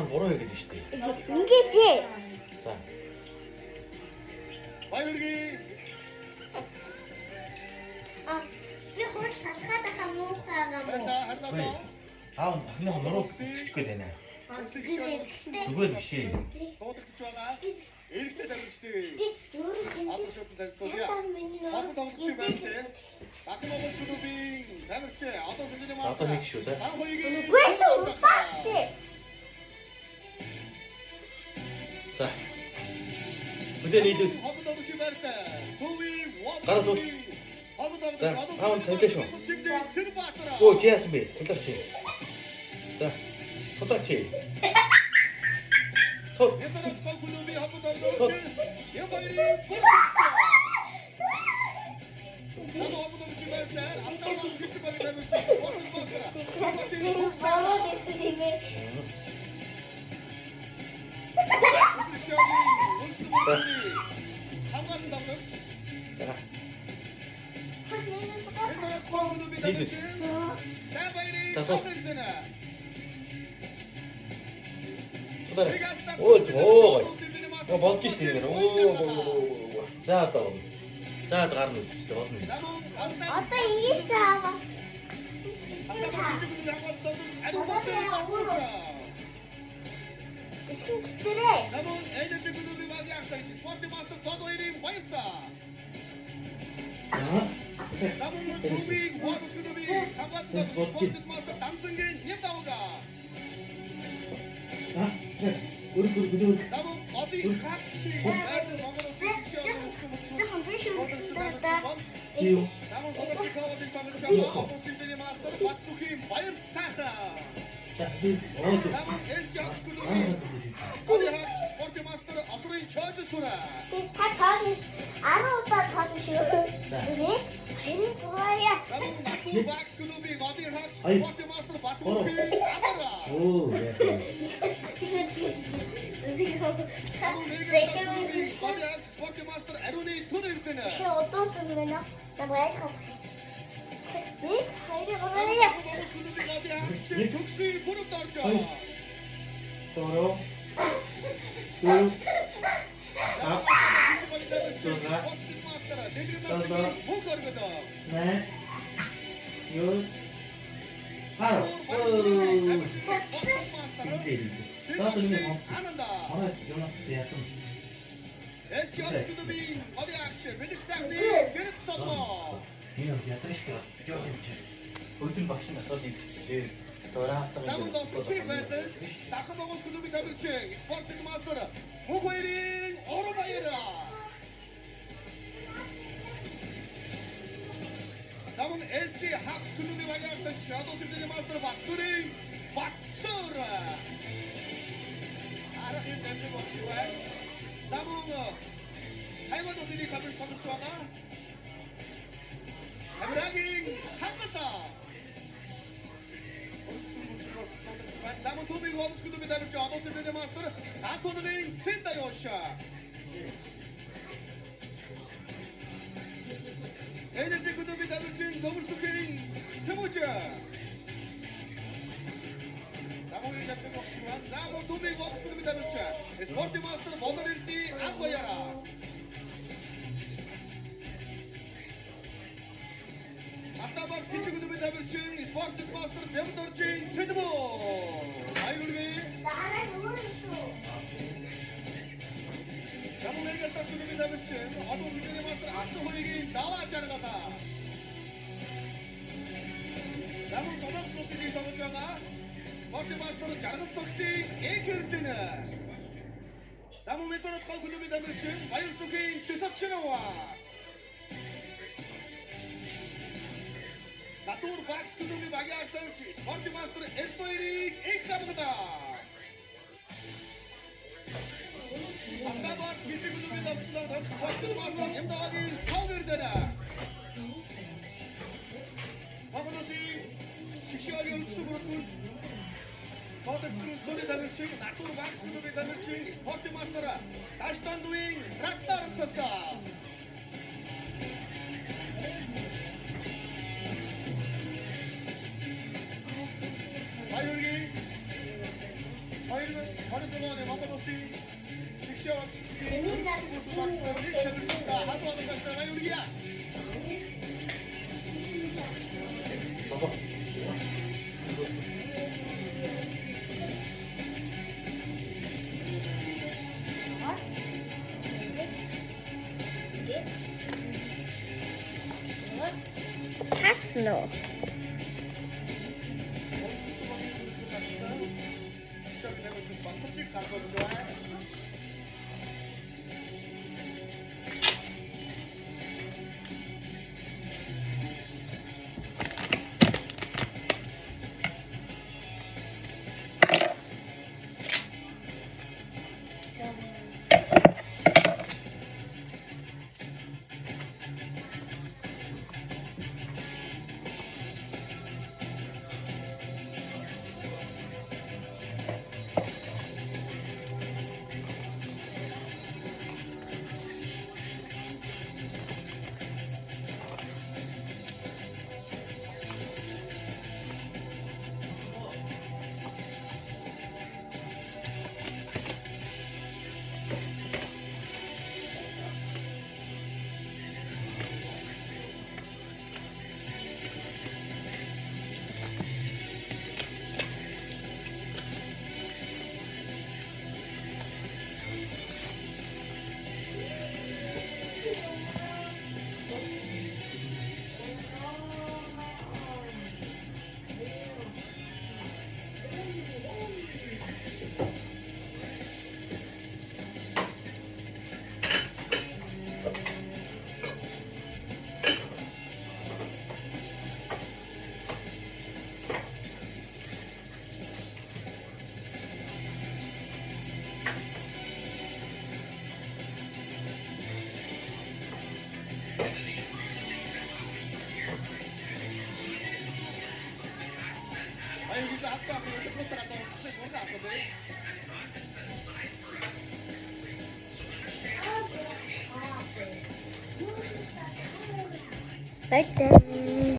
Аав буруу хийгээд штэ. Ингэж ээ. За. Баяргийн Би хол салхаад ахаа муухайгаа муу. харнаа. Аав тахны нуруу бичих гээд байна. Зүгээр биш ээ. Дуудагдж байгаа. Эрэгтэй дамжтэй. Юу юм Аав шууд дамжуулъя. Хатан тоглож байна. Бакмогос клубийн дамжч одоо сүлжээ маа. Одоо нэг шүү за. Үгүй баашгүй. За. Бүдээр нийлүүл. Хатан тоглож байна. Төвийн Гараа тул. За, аав тавьлаа шүү. Оо, чи яасан бэ? Тулаач. За. Тулаач. Тул. За. Тулаа. Оо. Оо болж штэ нэр. Оо. За одоо. За гарна үстэй болно. Одоо ингэж тааваа. Ишин гитэрээ. Жохон дэш үзсэн даа. Та таад 10 удаа таад шүү. Үгүй. Хэрэг гоёа. Оо. Спортмастер Аруны түр ирдэнэ. Чи одоо сүнэнэ. Намайг хат. Би хайр гоёа. Төгсөй бүрд орж. Тоо. Өдөр багш нь асуулт хийчихээ. Бакмогос клубийн дамжч спортмастер Мухойрийн Оробаяра. Намын SC Hawks клубийн багийнхан шадуу сүлжээ мастер Батүрийн Батсур. Арахын дамжиг болчихваа. Намын хаймад үсний кабин тоглож байгаа. Амрагийн хатата. Намын төвийн Hawks клубийн дамжч шадуу сүлжээ мастер Атуныгийн Синтаяоша. Энэжиг клубийн дамжчин Төвөрсөгийн Тэмүүжа. Намын дамжиг болчихваа. Намын төвийн Hawks клубийн дамжч спортмастер Бодорилти Анбаяра. Атабар сичиг клубийн дамжчин спортмастер Бямдоржин Тэдмөө. Аюулгүй. Дараа нүрсүү. Намын эргэлтас клубийн дамжчин одоо сүлжээ мастер Алтхойгийн даваа жаргата. Намын соног сүлжээ тоглож байгаа. Спортмастер жаргал согтын Экердэнэ. Намын метрот клубийн дамжчин Баяр сүхийн Тэсатшинова. Натур Бакс клубийн багийнхан спортмастер Эрдойрийг Экхамгата. Атабар сичиг клубийн дамжчин спортмастер Эмдагийн Тавгэрдэнэ. Багноси шигшагийн сүргүүл Хотцсон сүрэ дамжчин Натур Бакс клубийн дамжчин спортмастер Таштандуийн Раттарцаса. Баяргийн 2020 оны Монгол улсын шигшээ Миний наад халдвар гаштай юуя. Баба. Харсан уу? Bye.